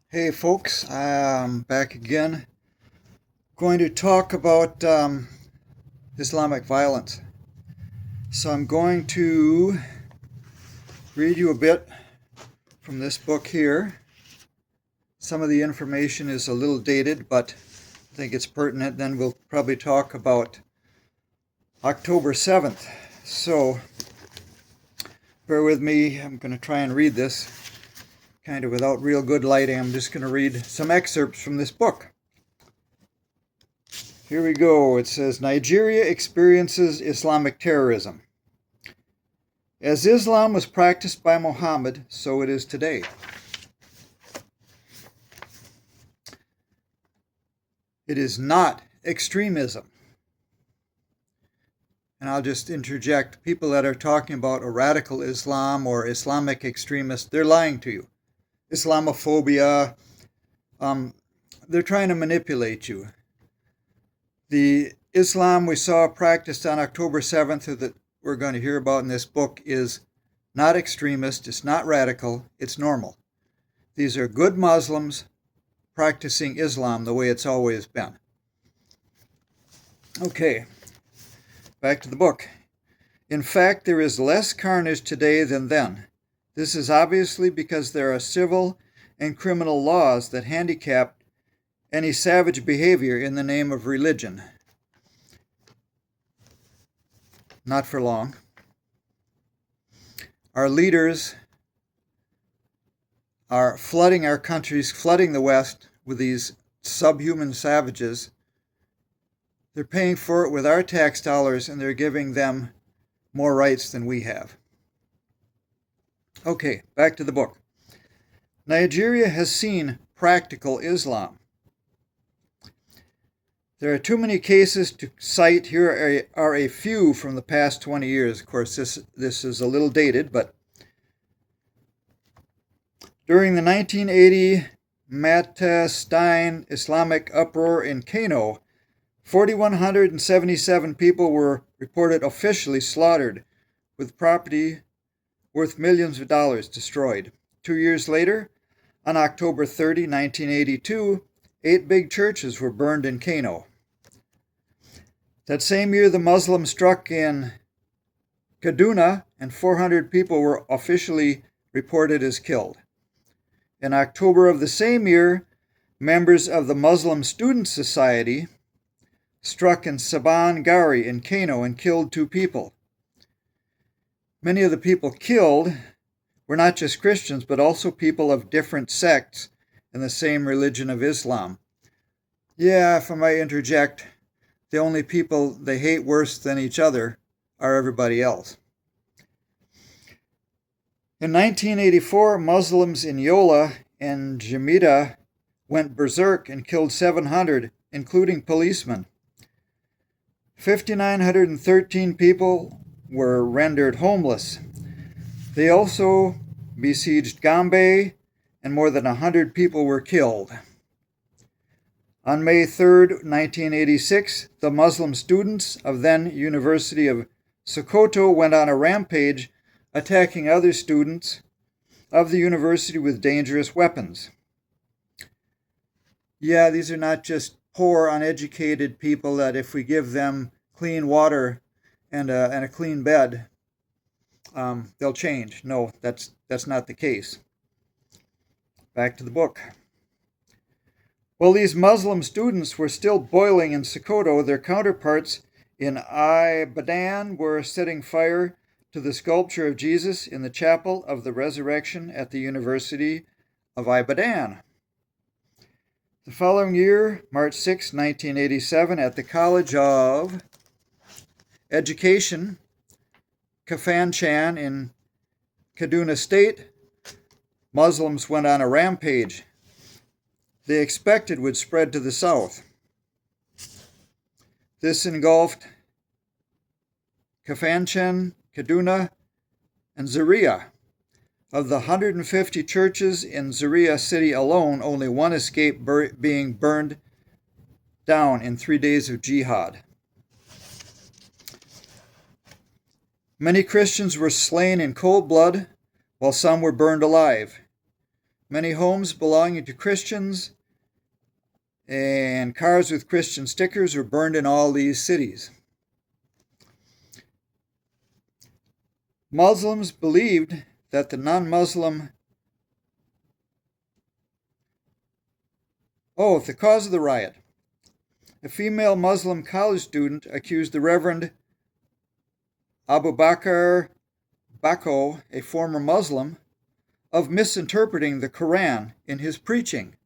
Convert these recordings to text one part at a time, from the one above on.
Hey folks, I'm back again. Going to talk about Islamic violence. So I'm going to read you a bit from this book here. Some of the information is a little dated, but I think it's pertinent. Then we'll probably talk about October 7th. So bear with me. I'm going to try and read this kind of without real good lighting. I'm just going to read some excerpts from this book. Here we go. It says, Nigeria experiences Islamic terrorism. As Islam was practiced by Muhammad, so it is today. It is not extremism. And I'll just interject, people that are talking about a radical Islam or Islamic extremists, they're lying to you. Islamophobia, they're trying to manipulate you. The Islam we saw practiced on October 7th, or that we're going to hear about in this book, is not extremist, it's not radical, it's normal. These are good Muslims practicing Islam the way it's always been. Okay, back to the book. In fact, there is less carnage today than then. This is obviously because there are civil and criminal laws that handicap any savage behavior in the name of religion. Not for long. Our leaders are flooding our countries, flooding the West with these subhuman savages. They're paying for it with our tax dollars, and they're giving them more rights than we have. Okay, back to the book. Nigeria has seen practical Islam. There are too many cases to cite. Here are a few from the past 20 years. Of course, this is a little dated, but during the 1980 Matestein Islamic uproar in Kano, 4,177 people were reported officially slaughtered, with property worth millions of dollars destroyed. 2 years later, on October 30, 1982, 8 big churches were burned in Kano. That same year, the Muslims struck in Kaduna, and 400 people were officially reported as killed. In October of the same year, members of the Muslim Student Society struck in Saban Gari in Kano and killed 2 people. Many of the people killed were not just Christians, but also people of different sects in the same religion of Islam. Yeah, if I might interject, the only people they hate worse than each other are everybody else. In 1984, Muslims in Yola and Jamida went berserk and killed 700, including policemen. 5,913 people were rendered homeless. They also besieged Gombe, and more than 100 people were killed. On May 3, 1986, the Muslim students of then University of Sokoto went on a rampage, attacking other students of the university with dangerous weapons. Yeah, these are not just poor, uneducated people that if we give them clean water and a clean bed, they'll change. No, that's not the case. Back to the book. While these Muslim students were still boiling in Sokoto, their counterparts in Ibadan were setting fire to the sculpture of Jesus in the Chapel of the Resurrection at the University of Ibadan. The following year, March 6, 1987, at the College of Education, Kafanchan in Kaduna State, Muslims went on a rampage they expected would spread to the south. This engulfed Kafanchan, Kaduna, and Zaria. Of the 150 churches in Zaria city alone, only one escaped being burned down in 3 days of jihad. Many Christians were slain in cold blood, while some were burned alive. Many homes belonging to Christians and cars with Christian stickers were burned in all these cities. Muslims believed that the the cause of the riot. A female Muslim college student accused the Reverend Abu Bakr Bako, a former Muslim, of misinterpreting the Quran in his preaching.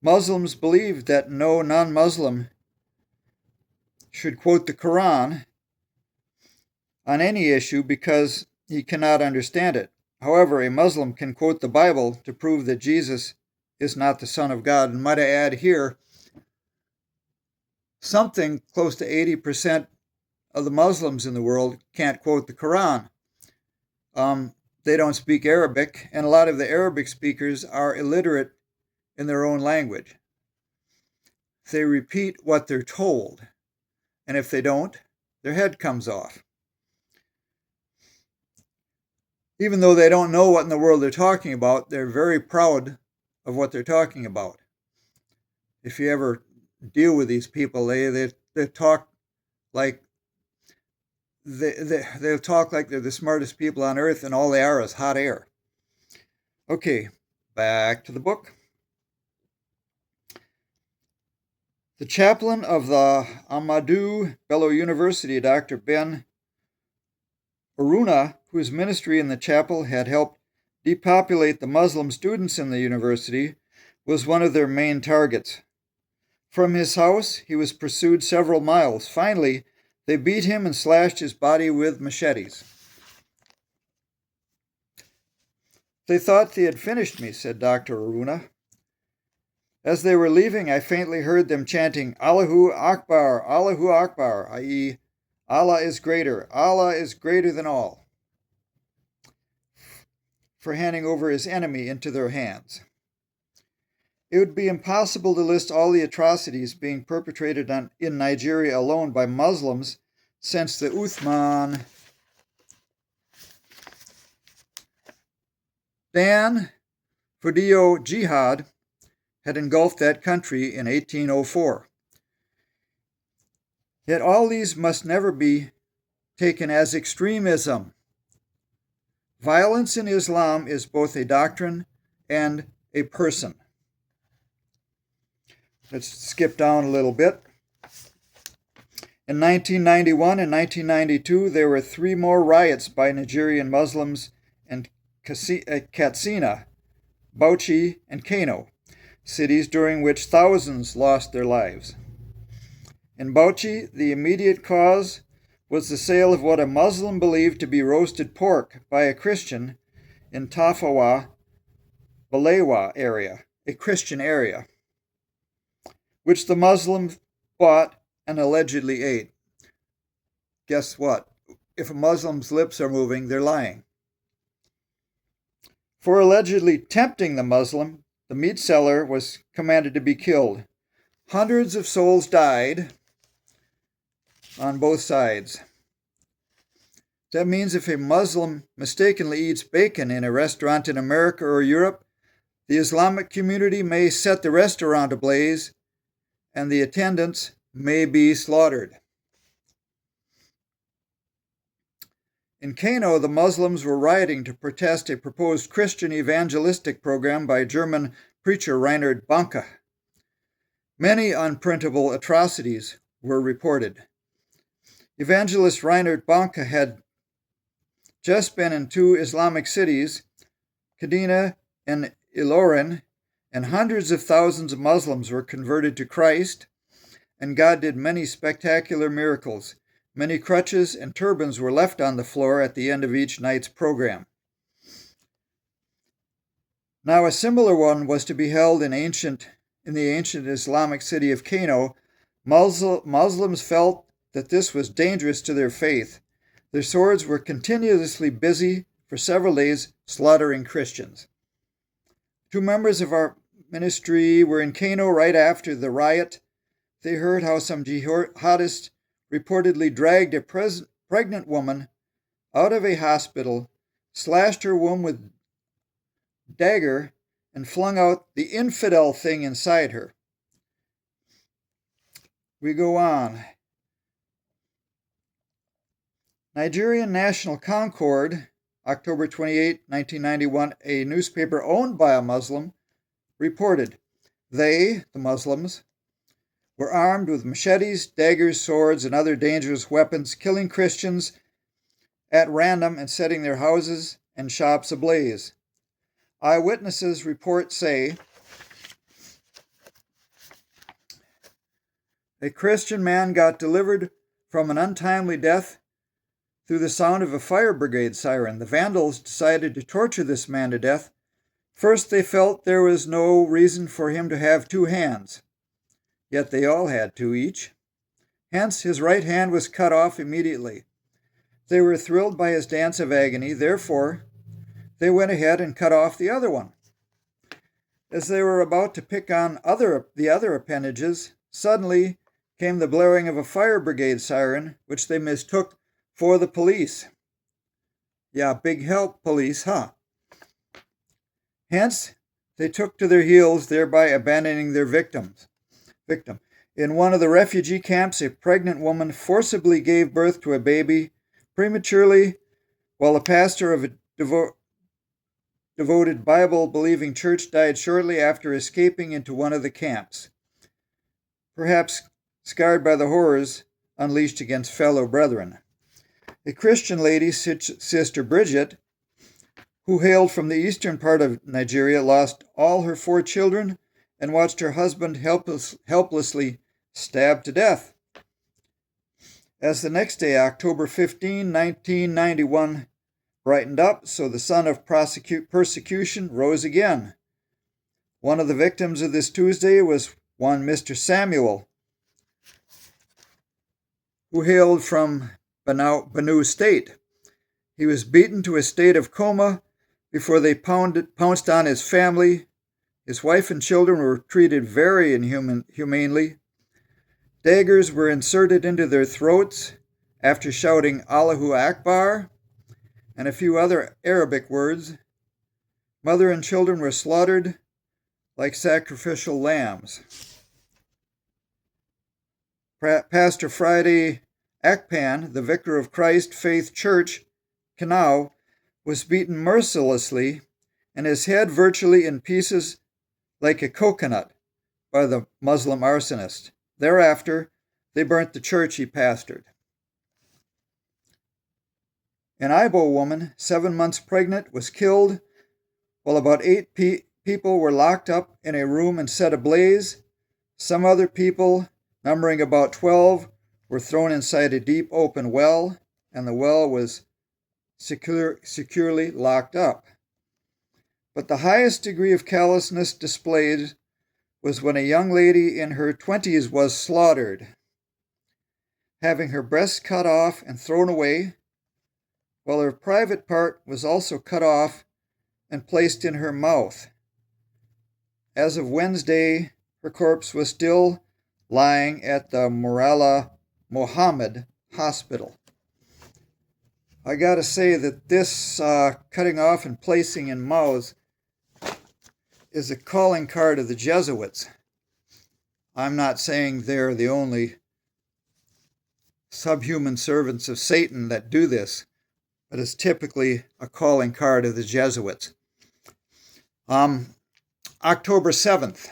Muslims believe that no non-Muslim should quote the Quran on any issue because he cannot understand it. However, a Muslim can quote the Bible to prove that Jesus is not the Son of God. And might I add here, something close to 80% of the Muslims in the world can't quote the Quran. They don't speak Arabic, and a lot of the Arabic speakers are illiterate in their own language. They repeat what they're told, and if they don't, their head comes off. Even though they don't know what in the world they're talking about, they're very proud of what they're talking about. If you ever deal with these people, they talk like they'll talk like they're the smartest people on earth, and all they are is hot air. Okay, back to the book. The chaplain of the Ahmadu Bello University, Dr. Ben Aruna, whose ministry in the chapel had helped depopulate the Muslim students in the university, was one of their main targets. From his house, he was pursued several miles. Finally, they beat him and slashed his body with machetes. They thought they had finished me, said Dr. Aruna. As they were leaving, I faintly heard them chanting, Allahu Akbar, i.e., Allah is greater than all, for handing over his enemy into their hands. It would be impossible to list all the atrocities being perpetrated in Nigeria alone by Muslims since the Uthman Dan Fodio Jihad had engulfed that country in 1804. Yet all these must never be taken as extremism. Violence in Islam is both a doctrine and a person. Let's skip down a little bit. In 1991 and 1992, there were 3 more riots by Nigerian Muslims in Katsina, Bauchi, and Kano, cities during which thousands lost their lives. In Bauchi, the immediate cause was the sale of what a Muslim believed to be roasted pork by a Christian in Tafawa Balewa area, a Christian area, which the Muslim bought and allegedly ate. Guess what? If a Muslim's lips are moving, they're lying. For allegedly tempting the Muslim, the meat seller was commanded to be killed. Hundreds of souls died on both sides. That means if a Muslim mistakenly eats bacon in a restaurant in America or Europe, the Islamic community may set the restaurant ablaze and the attendants may be slaughtered. In Kano, the Muslims were rioting to protest a proposed Christian evangelistic program by German preacher Reinhard Bonnke. Many unprintable atrocities were reported. Evangelist Reinhard Bonnke had just been in 2 Islamic cities, Kaduna and Ilorin, and hundreds of thousands of Muslims were converted to Christ, and God did many spectacular miracles. Many crutches and turbans were left on the floor at the end of each night's program. Now a similar one was to be held in the ancient Islamic city of Kano. Muslims felt that this was dangerous to their faith. Their swords were continuously busy for several days slaughtering Christians. 2 members of our ministry were in Kano right after the riot. They heard how some jihadists reportedly dragged a pregnant woman out of a hospital, slashed her womb with dagger and flung out the infidel thing inside her. We go on. Nigerian National Concord, October 28, 1991, a newspaper owned by a Muslim, reported they, the Muslims, were armed with machetes, daggers, swords, and other dangerous weapons, killing Christians at random and setting their houses and shops ablaze. Eyewitnesses reports say a Christian man got delivered from an untimely death through the sound of a fire brigade siren. The vandals decided to torture this man to death. First, they felt there was no reason for him to have two hands, yet they all had two each. Hence, his right hand was cut off immediately. They were thrilled by his dance of agony, therefore, they went ahead and cut off the other one. As they were about to pick on the other appendages, suddenly came the blaring of a fire brigade siren, which they mistook for the police. Yeah, big help, police, huh? Hence, they took to their heels, thereby abandoning their victim. In one of the refugee camps, a pregnant woman forcibly gave birth to a baby prematurely, while a pastor of a devoted Bible-believing church died shortly after escaping into one of the camps, perhaps scarred by the horrors unleashed against fellow brethren. A Christian lady, Sister Bridget, who hailed from the eastern part of Nigeria, lost all her 4 children and watched her husband helplessly stabbed to death. As the next day, October 15, 1991, brightened up, so the sun of persecution rose again. One of the victims of this Tuesday was one Mr. Samuel, who hailed from Benue State. He was beaten to a state of coma before they pounced on his family. His wife and children were treated very inhumanely. Daggers were inserted into their throats after shouting Allahu Akbar and a few other Arabic words. Mother and children were slaughtered like sacrificial lambs. Pastor Friday Akpan, the vicar of Christ Faith Church, Kanau, was beaten mercilessly and his head virtually in pieces like a coconut by the Muslim arsonist. Thereafter, they burnt the church he pastored. An Ibo woman, 7 months pregnant, was killed while about 8 people were locked up in a room and set ablaze. Some other people, numbering about 12, were thrown inside a deep open well, and the well was securely locked up. But the highest degree of callousness displayed was when a young lady in her 20s was slaughtered, having her breasts cut off and thrown away, while her private part was also cut off and placed in her mouth. As of Wednesday, her corpse was still lying at the Murala Mohammed Hospital. I gotta say that this cutting off and placing in mouths is a calling card of the Jesuits. I'm not saying they're the only subhuman servants of Satan that do this, but it's typically a calling card of the Jesuits. October 7th.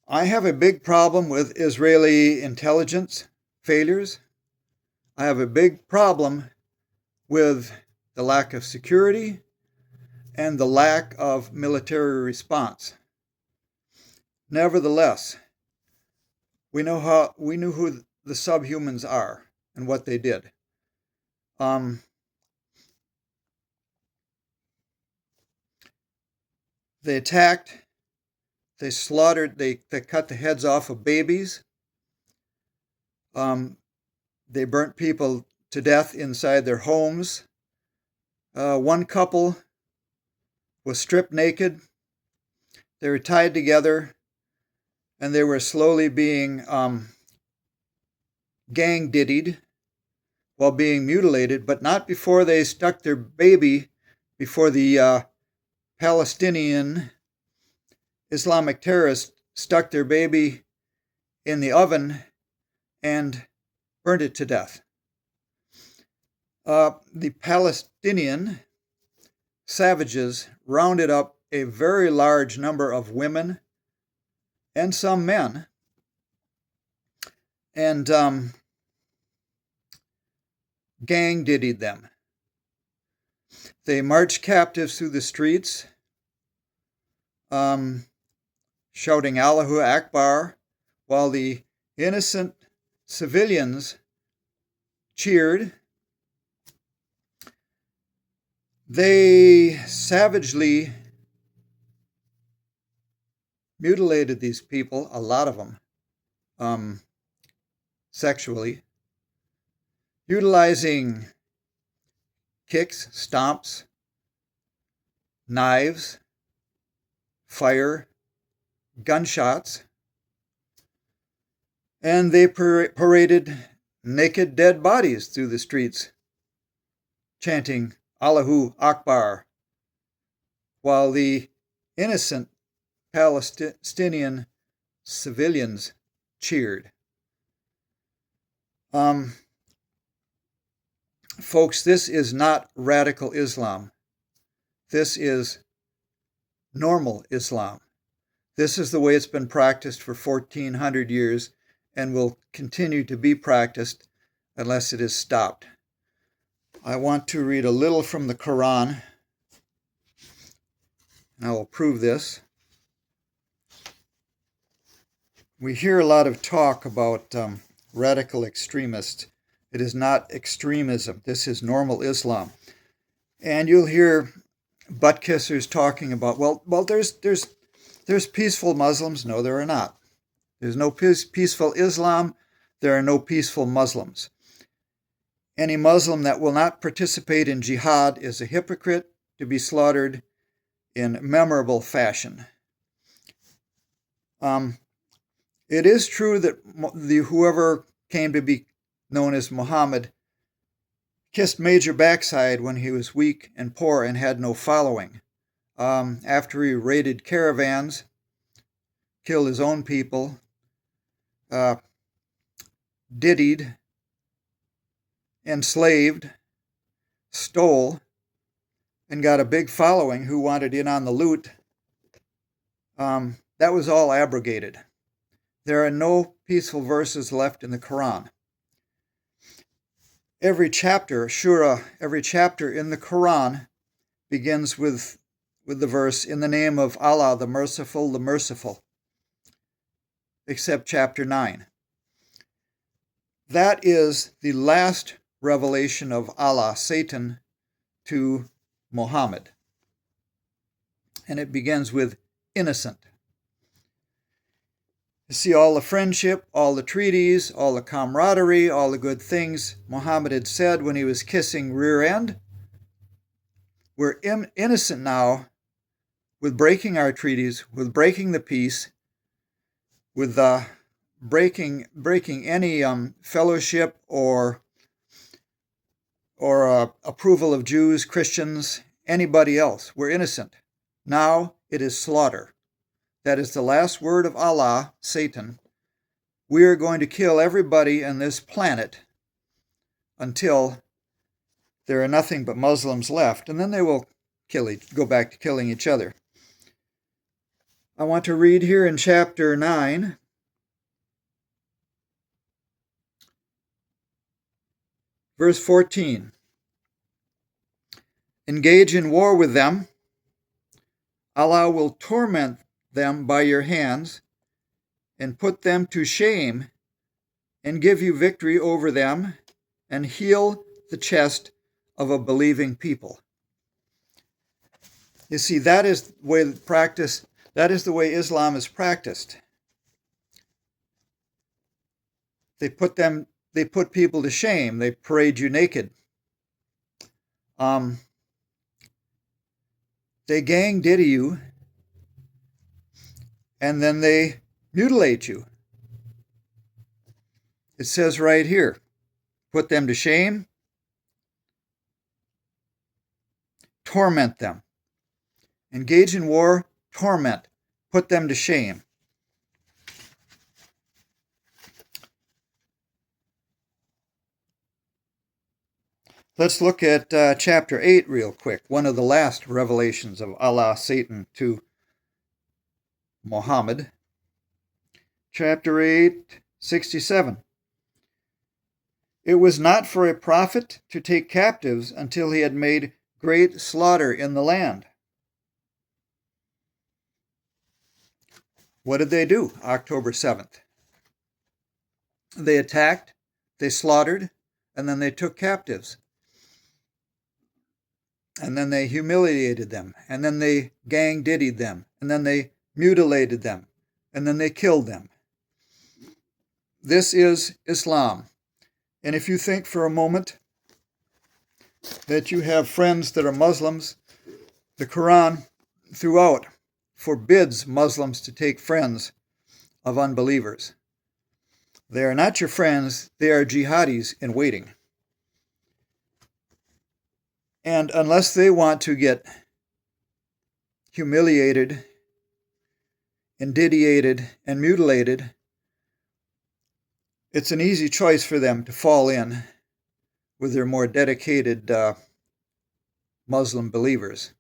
I have a big problem with Israeli intelligence failures. I have a big problem with the lack of security and the lack of military response. Nevertheless, we knew who the subhumans are and what they did. They attacked, they slaughtered, they cut the heads off of babies. They burnt people to death inside their homes. One couple was stripped naked. They were tied together, and they were slowly being gang-diddied while being mutilated, but not before they stuck their baby before the Palestinian Islamic terrorists stuck their baby in the oven and burned it to death. The Palestinian savages rounded up a very large number of women and some men and gang diddied them. They marched captives through the streets, shouting Allahu Akbar, while the innocent civilians cheered. They savagely mutilated these people, a lot of them, sexually, utilizing kicks, stomps, knives, fire, gunshots, and they paraded naked dead bodies through the streets, chanting Allahu Akbar, while the innocent Palestinian civilians cheered. Folks, this is not radical Islam. This is normal Islam. This is the way it's been practiced for 1,400 years and will continue to be practiced unless it is stopped. I want to read a little from the Quran, and I will prove this. We hear a lot of talk about radical extremists. It is not extremism. This is normal Islam. And you'll hear butt kissers talking about, well, there's peaceful Muslims. No, there are not. There's no peaceful Islam. There are no peaceful Muslims. Any Muslim that will not participate in jihad is a hypocrite to be slaughtered in memorable fashion. It is true that whoever came to be known as Muhammad kissed major backside when he was weak and poor and had no following. After he raided caravans, killed his own people, diddied, enslaved, stole, and got a big following who wanted in on the loot, that was all abrogated. There are no peaceful verses left in the Quran. Every chapter, Shura, every chapter in the Quran begins with the verse, in the name of Allah, the merciful, except chapter 9. That is the last revelation of Allah, Satan, to Muhammad. And it begins with innocent. You see, all the friendship, all the treaties, all the camaraderie, all the good things Muhammad had said when he was kissing rear end, we're innocent now with breaking our treaties, with breaking the peace, with breaking any fellowship or approval of Jews, Christians, anybody else. We're innocent. Now it is slaughter. That is the last word of Allah, Satan. We are going to kill everybody on this planet until there are nothing but Muslims left, and then they will go back to killing each other. I want to read here in chapter 9, verse 14. Engage in war with them. Allah will torment them by your hands and put them to shame and give you victory over them and heal the chest of a believing people. You see, that is the way Islam is practiced. They put people to shame. They parade you naked. They gang diddy you, and then they mutilate you. It says right here, put them to shame, torment them. Engage in war, torment, put them to shame. Let's look at chapter 8 real quick, one of the last revelations of Allah, Satan, to Muhammad. Chapter 8, 67. It was not for a prophet to take captives until he had made great slaughter in the land. What did they do October 7th? They attacked, they slaughtered, and then they took captives. And then they humiliated them, and then they gang-diddied them, and then they mutilated them, and then they killed them. This is Islam. And if you think for a moment that you have friends that are Muslims, the Quran throughout forbids Muslims to take friends of unbelievers. They are not your friends, they are jihadis in waiting. And unless they want to get humiliated, inditiated, and mutilated, it's an easy choice for them to fall in with their more dedicated Muslim believers.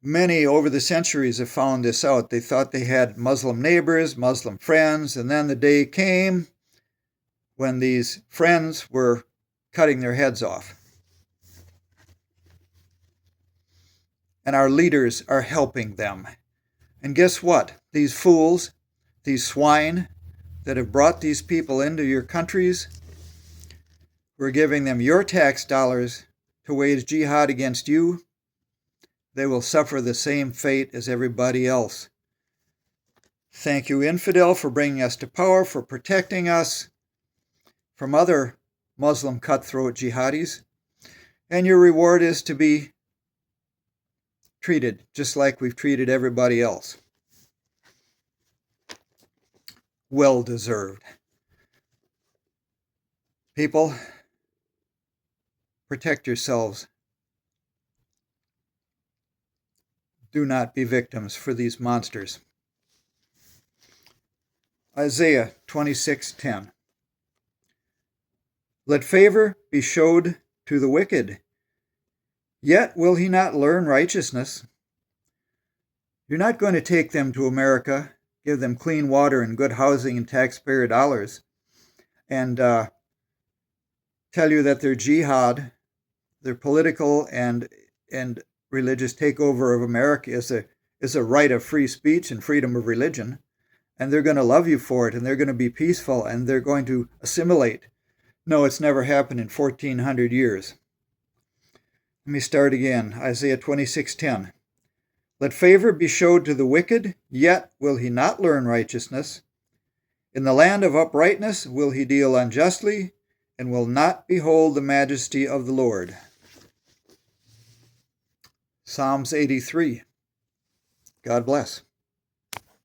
Many over the centuries have found this out. They thought they had Muslim neighbors, Muslim friends, and then the day came when these friends were cutting their heads off. And our leaders are helping them. And guess what? These fools, these swine that have brought these people into your countries, we're giving them your tax dollars to wage jihad against you. They will suffer the same fate as everybody else. Thank you, infidel, for bringing us to power, for protecting us from other Muslim cutthroat jihadis. And your reward is to be treated just like we've treated everybody else. Well deserved. People, protect yourselves. Do not be victims for these monsters. Isaiah 26:10. Let favor be showed to the wicked, yet will he not learn righteousness. You're not going to take them to America, give them clean water and good housing and taxpayer dollars, and tell you that their jihad, their political and religious takeover of America is a right of free speech and freedom of religion, and they're going to love you for it, and they're going to be peaceful, and they're going to assimilate. No, it's never happened in 1,400 years. Let me start again. Isaiah 26:10. Let favor be showed to the wicked, yet will he not learn righteousness. In the land of uprightness will he deal unjustly, and will not behold the majesty of the Lord. Psalms 83. God bless.